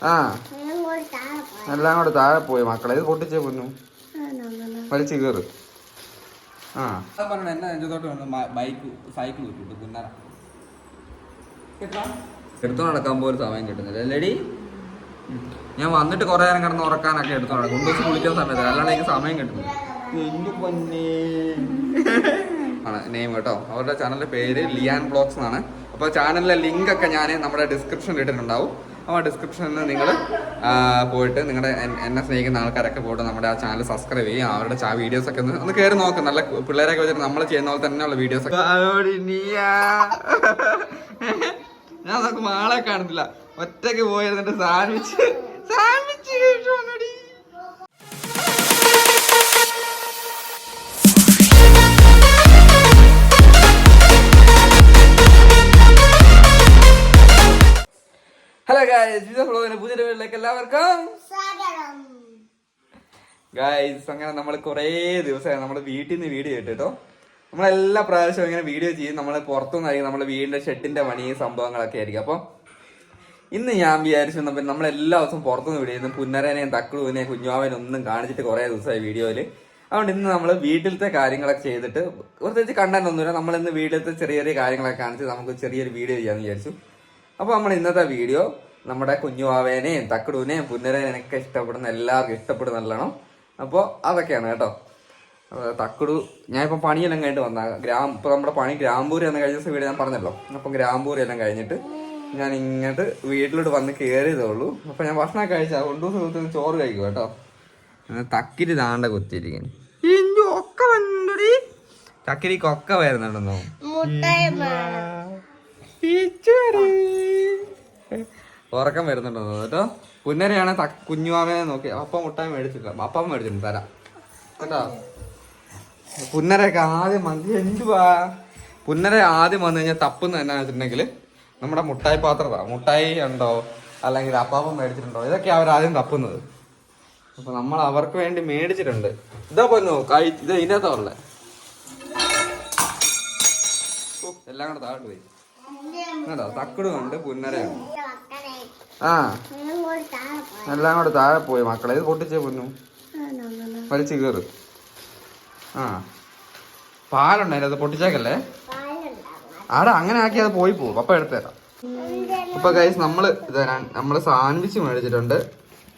ആ എല്ലാം കൂടെ താഴെ പോയി മക്കളെ. ഇത് പൊട്ടിച്ചേ പൊന്നു, വലിച്ചു കയറ്. ആ പറഞ്ഞു എന്നാ നെഞ്ചത്തോട്ട് ബൈക്ക് സൈക്കിൾ കിട്ടിട്ട് പുന്നറ എടുത്തു നടക്കാൻ പോലും സമയം കിട്ടുന്നില്ല അല്ലേടി. ഞാൻ വന്നിട്ട് കുറെ നേരം കിടന്ന് ഉറക്കാനൊക്കെ എടുത്തു നടക്കും. കൊണ്ടുവച്ച് കുളിക്കുന്ന സമയത്ത്, അല്ലാണ്ട് എനിക്ക് സമയം കിട്ടുന്നില്ല. ആണ് നെയിം കേട്ടോ. അവരുടെ ചാനലിന്റെ പേര് ലിയാൻ ബ്ലോഗ്സ് എന്നാണ്. അപ്പോൾ ചാനലിലെ ലിങ്ക് ഒക്കെ ഞാൻ നമ്മുടെ ഡിസ്ക്രിപ്ഷനിൽ ഇട്ടിട്ടുണ്ടാവും. അപ്പോൾ ആ ഡിസ്ക്രിപ്ഷനിൽ നിങ്ങൾ പോയിട്ട് നിങ്ങളുടെ എന്നെ സ്നേഹിക്കുന്ന ആൾക്കാരൊക്കെ പോയിട്ട് നമ്മുടെ ആ ചാനൽ സബ്സ്ക്രൈബ് ചെയ്യും. അവരുടെ വീഡിയോസ് ഒക്കെ ഒന്ന് കയറി നോക്കും. നല്ല പിള്ളേരൊക്കെ വെച്ചിട്ട് നമ്മൾ ചെയ്യുന്ന പോലെ തന്നെയുള്ള വീഡിയോസ് ഒക്കെ. ഞാൻ നമുക്ക് ആളെ കാണുന്നില്ല, ഒറ്റയ്ക്ക് പോയിരുന്നിട്ട് സാൻവിച്ച് ഹലോ ഗായ്സ്, പുതിയ വീട്ടിലേക്ക് എല്ലാവർക്കും ഗായ്സ്. അങ്ങനെ നമ്മൾ കുറേ ദിവസമായി നമ്മുടെ വീട്ടിൽ നിന്ന് വീഡിയോ കേട്ടോ. നമ്മളെല്ലാ പ്രാവശ്യവും ഇങ്ങനെ വീഡിയോ ചെയ്യും. നമ്മൾ പുറത്തുനിന്നായിരിക്കും നമ്മുടെ വീടിന്റെ ഷെഡിന്റെ പണി സംഭവങ്ങളൊക്കെ ആയിരിക്കും. അപ്പോൾ ഇന്ന് ഞാൻ വിചാരിച്ചു നമ്മളെല്ലാ ദിവസവും പുറത്തുനിന്ന് വീഡിയോ ചെയ്യുന്നു. പുന്നരനെയും തക്കുടുവിനെയും കുഞ്ഞുവാവനെയും ഒന്നും കാണിച്ചിട്ട് കുറേ ദിവസമായി വീഡിയോയിൽ. അതുകൊണ്ട് ഇന്ന് നമ്മൾ വീട്ടിലത്തെ കാര്യങ്ങളൊക്കെ ചെയ്തിട്ട് പ്രത്യേകിച്ച് കണ്ടന്റ് ഒന്നുമില്ല. നമ്മളിന്ന് വീട്ടിലത്തെ ചെറിയ ചെറിയ കാര്യങ്ങളൊക്കെ കാണിച്ച് നമുക്ക് ചെറിയൊരു വീഡിയോ ചെയ്യാമെന്ന് വിചാരിച്ചു. അപ്പോൾ നമ്മൾ ഇന്നത്തെ വീഡിയോ നമ്മുടെ കുഞ്ഞുവാവേനെയും തക്കുടുവിനെയും പുന്നരനെയൊക്കെ ഇഷ്ടപ്പെടുന്ന എല്ലാവർക്കും ഇഷ്ടപ്പെടുന്ന നല്ലോണം. അപ്പോൾ അതൊക്കെയാണ് കേട്ടോ. തക്കുടു ഞാനിപ്പോൾ പണിയെല്ലാം കഴിഞ്ഞിട്ട് വന്നാൽ ഇപ്പോൾ നമ്മുടെ പണി ഗ്രാമ്പൂരി എന്ന കഴിഞ്ഞ ദിവസം വീഡിയോ ഞാൻ പറഞ്ഞല്ലോ. അപ്പം ഗ്രാമ്പൂരി എല്ലാം കഴിഞ്ഞിട്ട് ഞാൻ ഇങ്ങോട്ട് വീട്ടിലോട്ട് വന്ന് കയറിയതേ ഉള്ളൂ. അപ്പം ഞാൻ ഭക്ഷണം കഴിച്ചാൽ കൊണ്ടുദിവസം ചോറ് കഴിക്കും കേട്ടോ. തക്കിരി താണ്ട കുത്തിയിരിക്കുന്നു. ഒക്കെ വന്നടി ചക്കിരിക്കൊക്കെ വരുന്നുണ്ടെന്നോ. ഉറക്കം വരുന്നുണ്ടെന്നോ കേട്ടോ. പുന്നരെയാണ് കുഞ്ഞുമാമനെ നോക്കി അപ്പം മുട്ടായി മേടിച്ചില്ല. അപ്പം മേടിച്ചിട്ടുണ്ട് തരാം കേട്ടോ. പുന്നരൊക്കെ ആദ്യം വന്ന് എന്തുവാ പുന്നര ആദ്യം വന്നു കഴിഞ്ഞാൽ തപ്പുന്ന എന്നാ വെച്ചിട്ടുണ്ടെങ്കിൽ നമ്മുടെ മുട്ടായി പാത്രമാണ്. മുട്ടായി ഉണ്ടോ അല്ലെങ്കിൽ അപ്പം മേടിച്ചിട്ടുണ്ടോ, ഇതൊക്കെ അവർ ആദ്യം തപ്പുന്നത്. അപ്പൊ നമ്മൾ അവർക്ക് വേണ്ടി മേടിച്ചിട്ടുണ്ട്. ഇതാ പൊന്നു ഇത് ഇതിനകത്തുള്ളേ എല്ലാം കൂടെ താഴോട്ട് പോയി കേട്ടോ. തക്കുടുണ്ട് പുന്നരയുണ്ട്. ആ എല്ലാം കൂടെ താഴെ പോയി മക്കളെ. ഇത് പൊട്ടിച്ചേ പൊന്നു, വലിച്ചു കയറ്. ആ പാലുണ്ട് അതിൻ്റെ അത് പൊട്ടിച്ചേക്കല്ലേ. ആടെ അങ്ങനെ ആക്കി അത് പോയി പോകും. പപ്പ എടുത്തു തരാം. അപ്പൊ ഗൈസ് നമ്മള് സാൻഡ്വിച്ച് മേടിച്ചിട്ടുണ്ട്,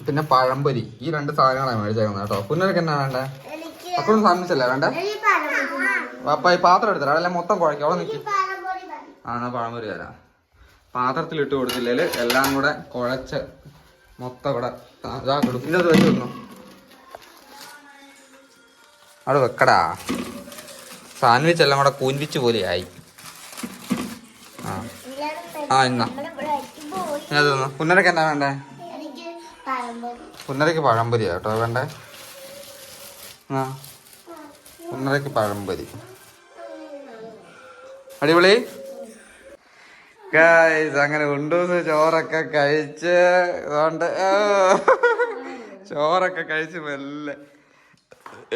പിന്നെ പഴംപൊരി. ഈ രണ്ട് സാധനങ്ങളാണ് മേടിച്ചേക്കുന്നത് കേട്ടോ. പുന്നരക്ക് എന്നാ വേണ്ടേ? അപ്പോഴും സാൻഡ്വിച്ച് അല്ലേ വേണ്ടേ? പപ്പ ഈ പാത്രം എടുത്തരാം, അല്ല മൊത്തം കുഴക്കും. അവിടെ നിൽക്കും. ആ എന്നാ പഴംപൊരി തരാം. പാത്രത്തിൽ ഇട്ട് കൊടുത്തില്ലേല് എല്ലാം കൂടെ കുഴച്ച് മൊത്തം ഇവിടെ ഇതാക്കിടും. പിന്നെ അത് വെച്ച് വെക്കുന്നു അവിടെ വെക്കടാ. സാൻഡ്വിച്ച് എല്ലാം കൂടെ കൂൻവിച്ച് പോലെ ആയി. ആ എന്നാ ഇതൊന്നു പുന്നരക്ക് എന്നാ വേണ്ടേ? പുന്നരക്ക് പഴംപൊരിയാ കേട്ടോ വേണ്ടേ. ആ പുന്നരക്ക് പഴംപൊരി അടിപൊളി ഗൈസ്. അങ്ങനെ ഉണ്ടൂസ് ചോറൊക്കെ കഴിച്ച് അതുകൊണ്ട് ചോറൊക്കെ കഴിച്ച് മെല്ലെ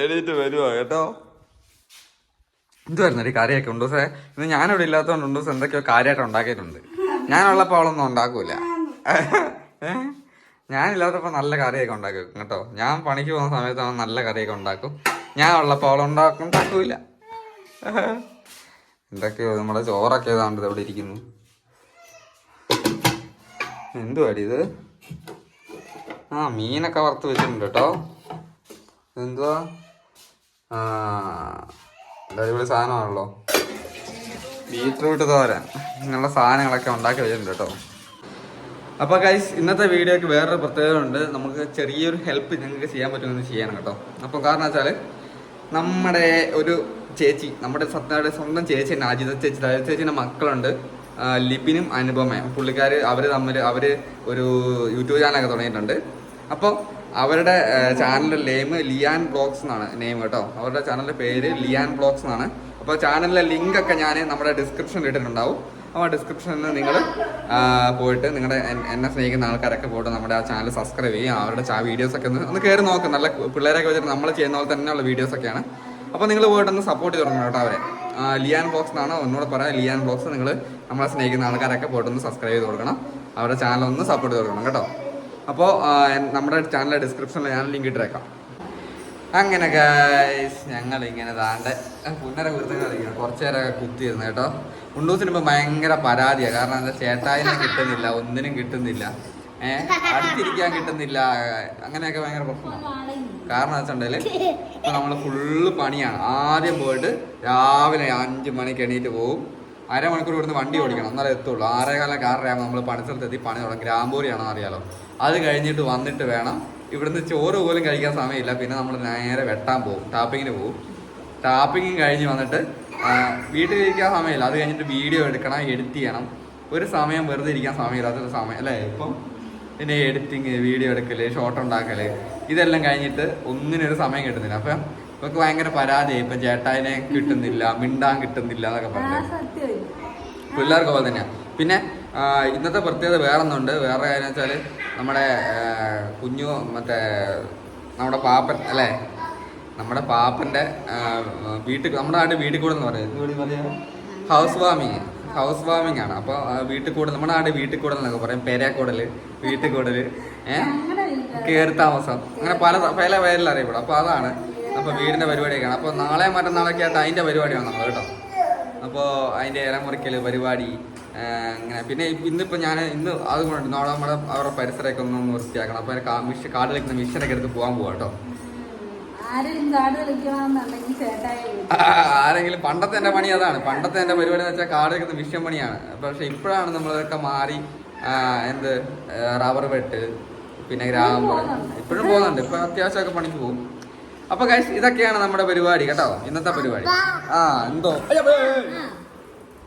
എണീറ്റ് വരുവാ കേട്ടോ. എന്തുവായിരുന്നു ഒരു കറിയൊക്കെ ഉണ്ടൂസേ. ഇന്ന് ഞാനിവിടെ ഇല്ലാത്തതുകൊണ്ട് ഉണ്ടൂസ് എന്തൊക്കെയോ കാര്യമായിട്ട് ഉണ്ടാക്കിയിട്ടുണ്ട്. ഞാനുള്ളപ്പോൾ അവളൊന്നും ഉണ്ടാക്കൂല. ഞാനില്ലാത്തപ്പോൾ നല്ല കറിയൊക്കെ ഉണ്ടാക്കി വെക്കും കേട്ടോ. ഞാൻ പണിക്ക് പോകുന്ന സമയത്ത് അവൻ നല്ല കറിയൊക്കെ ഉണ്ടാക്കും. ഞാൻ ഉള്ളപ്പോൾ അവളുണ്ടാക്കൂല. എന്തൊക്കെയോ നമ്മുടെ ചോറൊക്കെ ഏതാണ്ട് ഇവിടെ ഇരിക്കുന്നു. എന്തുവാടി ഇത്? ആ മീനൊക്കെ വറുത്ത് വെച്ചിട്ടുണ്ട് കേട്ടോ. എന്തുവാ അടിപൊളി സാധനമാണല്ലോ. ബീറ്റ്റൂട്ട് തോരൻ ഇങ്ങനെയുള്ള സാധനങ്ങളൊക്കെ ഉണ്ടാക്കി വെച്ചിട്ടുണ്ട് കേട്ടോ. അപ്പോൾ ഗൈസ് ഇന്നത്തെ വീഡിയോക്ക് വേറൊരു പ്രത്യേകത ഉണ്ട്. നമുക്ക് ചെറിയൊരു ഹെൽപ്പ് ഞങ്ങൾക്ക് ചെയ്യാൻ പറ്റുമെന്ന് ചെയ്യണം കേട്ടോ. അപ്പോൾ കാരണം വെച്ചാൽ നമ്മുടെ ഒരു ചേച്ചി, നമ്മുടെ സ്വന്തം ചേച്ചി തന്നെ അജിത ചേച്ചീൻ്റെ മക്കളുണ്ട്, ലിബിനും അനുപമയും. പുള്ളിക്കാർ അവർ ഒരു യൂട്യൂബ് ചാനലൊക്കെ തുടങ്ങിയിട്ടുണ്ട്. അപ്പോൾ അവരുടെ ചാനലിൻ്റെ നെയിം ലിയാൻ ബ്ലോഗ്സ് എന്നാണ് നെയിം കേട്ടോ. അവരുടെ ചാനലിൻ്റെ പേര് ലിയാൻ ബ്ലോഗ്സ് എന്നാണ്. അപ്പോൾ ചാനലിലെ ലിങ്ക് ഒക്കെ ഞാൻ നമ്മുടെ ഡിസ്ക്രിപ്ഷനിൽ ഇട്ടിട്ടുണ്ടാവും. അപ്പോൾ ആ ഡിസ്ക്രിപ്ഷനിൽ നിങ്ങൾ പോയിട്ട് നിങ്ങളുടെ എന്നെ സ്നേഹിക്കുന്ന ആൾക്കാരൊക്കെ പോയിട്ട് നമ്മുടെ ആ ചാനൽ സബ്സ്ക്രൈബ് ചെയ്യും. അവരുടെ വീഡിയോസൊക്കെ ഒന്ന് കയറി നോക്കും. നല്ല പിള്ളേരൊക്കെ വെച്ചിട്ട് നമ്മൾ ചെയ്യുന്ന പോലെ തന്നെയുള്ള വീഡിയോസൊക്കെയാണ്. അപ്പോൾ നിങ്ങൾ പോയിട്ടൊന്ന് സപ്പോർട്ട് ചെയ്ത് തുടങ്ങണം കേട്ടോ അവരെ. ലിയാൻ ബ്ലോഗ്സ് എന്നാണ് ഒന്നുകൂടെ പറയാം. ലിയാൻ ബ്ലോഗ്സ്. നിങ്ങൾ നമ്മളെ സ്നേഹിക്കുന്ന ആൾക്കാരൊക്കെ പോയിട്ടൊന്ന് സബ്സ്ക്രൈബ് ചെയ്ത് കൊടുക്കണം. അവരുടെ ചാനൽ ഒന്ന് സപ്പോർട്ട് ചെയ്ത് കൊടുക്കണം കേട്ടോ. അപ്പോൾ നമ്മുടെ ചാനലിലെ ഡിസ്ക്രിപ്ഷനിൽ ഞാൻ ലിങ്ക് ഇട്ടേക്കാം. അങ്ങനെ ഗൈസ് ഞങ്ങൾ ഇങ്ങനെ താണ്ടെ പുന്നര കുരുത്തം കളിക്കണം. കുറച്ചു നേരമൊക്കെ കുത്തിയിരുന്നു കേട്ടോ. ഉണ്ടൂസിന് ഇപ്പം ഭയങ്കര പരാതിയാണ്. കാരണം എന്താ ചേട്ടായിനെ കിട്ടുന്നില്ല, ഒന്നിനും കിട്ടുന്നില്ല, അടുത്തിരിക്കാൻ കിട്ടുന്നില്ല, അങ്ങനെയൊക്കെ ഭയങ്കര പ്രശ്നമാണ്. കാരണം വെച്ചിട്ടുണ്ടെങ്കിൽ ഇപ്പം നമ്മൾ ഫുള്ള് പണിയാണ്. ആദ്യം പോയിട്ട് രാവിലെ 5 മണിക്ക് എണീറ്റ് പോകും. അരമണിക്കൂർ ഇവിടുന്ന് വണ്ടി ഓടിക്കണം, എന്നാലേ എത്തുള്ളൂ. 6:15 6:30 നമ്മൾ പണിസ്ഥലത്തെത്തി പണി തുടങ്ങും. ഗ്രാമ്പൂരിയാണെന്ന് അറിയാലോ. അത് കഴിഞ്ഞിട്ട് വന്നിട്ട് വേണം, ഇവിടുന്ന് ചോറ് പോലും കഴിക്കാൻ സമയമില്ല. പിന്നെ നമ്മൾ നേരെ വെട്ടാൻ പോകും, ടാപ്പിങ്ങിന് പോകും. ടാപ്പിങ്ങും കഴിഞ്ഞ് വന്നിട്ട് വീട്ടിലിരിക്കാൻ സമയമില്ല. അത് കഴിഞ്ഞിട്ട് വീഡിയോ എടുക്കണം, എഡിറ്റ് ചെയ്യണം. ഒരു സമയം വെറുതെ ഇരിക്കാൻ സമയമില്ല. അതൊരു സമയം അല്ലേ ഇപ്പം. പിന്നെ എഡിറ്റിങ്, വീഡിയോ എടുക്കല്, ഷോർട്ട് ഉണ്ടാക്കല്, ഇതെല്ലാം കഴിഞ്ഞിട്ട് ഒന്നിനൊരു സമയം കിട്ടുന്നില്ല. അപ്പം ഇവർക്ക് ഭയങ്കര പരാതിയായി. ഇപ്പം ചേട്ടായിനെ കിട്ടുന്നില്ല, മിണ്ടാൻ കിട്ടുന്നില്ല എന്നൊക്കെ പറഞ്ഞു. പിള്ളേർക്ക് പോലെ തന്നെയാണ്. പിന്നെ ഇന്നത്തെ പ്രത്യേകത വേറൊന്നുണ്ട്. വേറെ കാര്യം വെച്ചാൽ നമ്മുടെ കുഞ്ഞു നമ്മുടെ പാപ്പൻ അല്ലേ, നമ്മുടെ പാപ്പൻ്റെ നമ്മുടെ നാട്ടിൽ വീട്ടിൽ കൂടെ എന്ന് പറയുന്നത് ഹൗസ് വാമിങ് ആണ്. അപ്പോൾ വീട്ടിൽ കൂടെ, നമ്മുടെ നാട് വീട്ടിൽ കൂടെ എന്നൊക്കെ പറയും. പെരക്കൂടൽ, വീട്ടിൽ കൂടൽ, കയറി താമസം, അങ്ങനെ പല പേരിൽ അറിയപ്പെടും. അപ്പോൾ അതാണ്. അപ്പോൾ വീടിൻ്റെ പരിപാടിയൊക്കെയാണ്. അപ്പോൾ നാളെ മറ്റന്നാളൊക്കെ ആയിട്ട് അതിൻ്റെ പരിപാടിയാണ് നമ്മൾ കേട്ടോ. അപ്പോൾ അതിൻ്റെ ഇലമുറിക്കൽ പരിപാടി അങ്ങനെ. പിന്നെ ഇന്നിപ്പോൾ ഇന്ന് അതുകൊണ്ട് നാളെ അവരുടെ പരിസരമൊക്കെ ഒന്ന് വൃത്തിയാക്കണം. അപ്പോൾ കാട് കളിക്കുന്ന മിഷനൊക്കെ എടുത്ത് പോകാൻ പോവാം കേട്ടോ. ആരെങ്കിലും പണ്ടത്തെ എൻ്റെ പണി അതാണ്. പണ്ടത്തെ എൻ്റെ പരിപാടി എന്ന് വെച്ചാൽ കാട് കളിക്കുന്ന മിഷൻ പണിയാണ്. പക്ഷെ ഇപ്പോഴാണ് നമ്മളതൊക്കെ മാറി റബ്ബർ വെട്ട്, പിന്നെ ഗ്രാമ്പ്, ഇപ്പോഴും പോകുന്നുണ്ട്. ഇപ്പൊ അത്യാവശ്യമൊക്കെ പണിക്ക് പോകും. അപ്പൊ ഗൈസ് ഇതൊക്കെയാണ് നമ്മുടെ പരിപാടി കേട്ടോ, ഇന്നത്തെ പരിപാടി. എന്തോ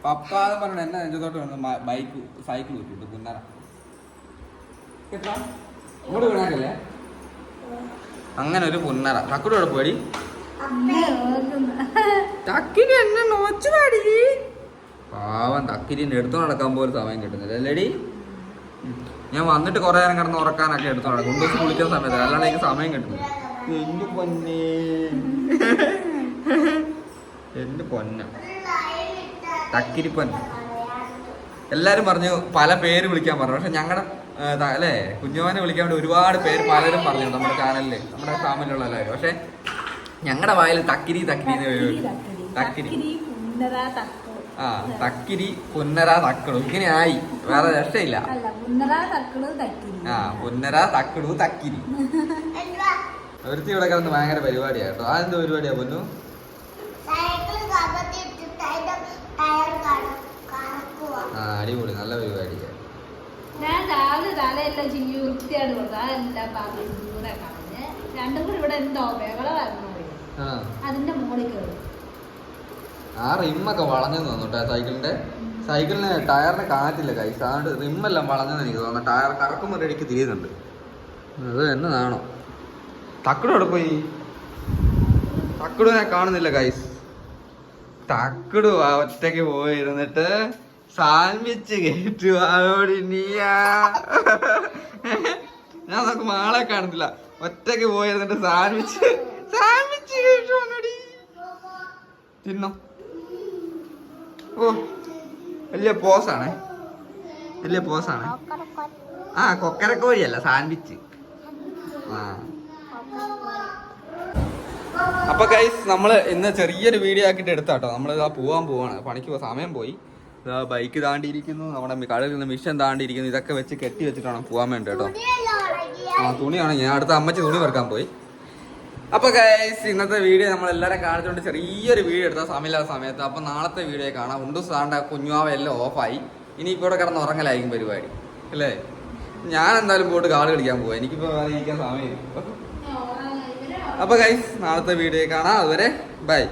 പപ്പാന്ന് പറഞ്ഞു എന്നെ നെഞ്ചത്തോട്ട് വന്ന് സൈക്കിൾ കിട്ടിട്ട് പുന്നറ ഇങ്ങോട്ട് വീണാക്കല്ലേ. അങ്ങനെ ഒരു പുന്നറ. തക്കുടി ഇവിടെ പോടി, തക്കിരി എന്നെ നോച്ചു പാടി. പാവം തക്കിരിന്റെ എടുത്തു നടക്കാൻ പോലും സമയം കിട്ടുന്നില്ല അല്ലേടി. ഞാൻ വന്നിട്ട് കുറെ നേരം കിടന്ന് ഉറക്കാനൊക്കെ എടുത്തു നടക്കും. കൊണ്ടുവച്ച് കുളിക്കുന്ന സമയത്ത്, അല്ലാണ്ട് എനിക്ക് സമയം കിട്ടുന്നില്ല. എന്റെ പൊന്ന തക്കിരി പൊന്ന. എല്ലാരും പറഞ്ഞു പല പേര് വിളിക്കാൻ പറഞ്ഞു. പക്ഷെ ഞങ്ങളുടെ അല്ലേ കുഞ്ഞുമോനെ വിളിക്കാൻ വേണ്ടി ഒരുപാട് പേര് പലരും പറഞ്ഞു നമ്മുടെ ചാനലില്, നമ്മുടെ ഫാമിലിയുള്ള എല്ലാവരും. പക്ഷെ ഞങ്ങളുടെ വായിൽ തക്കിരി തക്കിരി തക്കിരി പുന്നര തക്കടു ഇങ്ങനെ ആയി. വേറെ രക്ഷയില്ല. പുന്നര തക്കടു തക്കിരി. ഒരുത്തി ഇവിടെ കിടന്ന് ഭയങ്കര പരിപാടിയാ കേട്ടോ. അതെന്ത് പരിപാടിയാ പൊന്നു? അടിപൊളി, നല്ല പരിപാടിയാ. ഞാൻ രാവിലെ തലയെല്ലാം ചെയ്യും, വൃത്തിയായിട്ട് കൊടുത്തു. അതെല്ലാം പറഞ്ഞു ദൂരെ കളഞ്ഞ് രണ്ടും കൂടി ഇവിടെ എന്തോ ബഹള വരണോ അതിന്റെ മുകളിൽ കയറും. ആ റിമ്മൊക്കെ വളഞ്ഞെന്ന് തോന്നുട്ടോ സൈക്കിളിന് ടയറിന് കാറ്റില്ല കൈസ്. അതുകൊണ്ട് റിമ്മെല്ലാം വളഞ്ഞെന്ന് എനിക്ക് തോന്നുന്നു. ടയർ കറക്കുമ്പോൾ റെഡിക്ക് തിരിയുന്നുണ്ട്. അത് എന്നതാണോ? തക്കടു അവിടെ പോയി? തക്കടുവിനെ കാണുന്നില്ല ഗൈസ്. തക്കടു ഒറ്റയ്ക്ക് പോയിരുന്നിട്ട് സാൻവിച്ച് കേട്ടു അതോടി നീയാ. ഞാൻ നോക്കുമ്പോ ആളെ കാണുന്നില്ല. ഒറ്റയ്ക്ക് പോയിരുന്നിട്ട് സാൻവിച്ച് കേട്ടു തിന്നോ. ഓ വലിയ പോസാണേ. കൊക്കരക്കോഴിയല്ല, സാൻവിച്ച്. അപ്പൊ ഗൈസ് നമ്മള് ഇന്ന് ചെറിയൊരു വീഡിയോ ആക്കിയിട്ട് എടുത്താട്ടോ. നമ്മൾ ഇതാ പോവാൻ പോവാണ്. പണിക്ക് സമയം പോയി. ബൈക്ക് താണ്ടിയിരിക്കുന്നു, നമ്മുടെ കടയിൽ നിന്ന് മിഷൻ താണ്ടിയിരിക്കുന്നു. ഇതൊക്കെ വെച്ച് കെട്ടി വെച്ചിട്ട് വേണം പോകാൻ വേണ്ടി കേട്ടോ. തുണിയാണ്. ഞാൻ അടുത്ത അമ്മച്ചി തുണി വെറുക്കാൻ പോയി. അപ്പൊ ഗൈസ് ഇന്നത്തെ വീഡിയോ നമ്മളെല്ലാവരും കാണിച്ചുകൊണ്ട് ചെറിയൊരു വീഡിയോ എടുത്താൽ സമയമില്ലാത്ത സമയത്ത്. അപ്പൊ നാളത്തെ വീഡിയോ കാണാം. ഉണ്ടൂസ് താണ്ട കുഞ്ഞുവാവ എല്ലാം ഓഫായി. ഇനിയിപ്പോൾ ഇവിടെ കിടന്ന് ഉറങ്ങലായിരിക്കും പരിപാടി അല്ലേ. ഞാൻ എന്തായാലും പോയിട്ട് കാട് കളിക്കാൻ പോവാ. എനിക്കിപ്പോ ഇരിക്കാൻ സമയം. അപ്പൊ ഗൈസ് നാളത്തെ വീഡിയോ കാണാം. അതുവരെ ബൈ.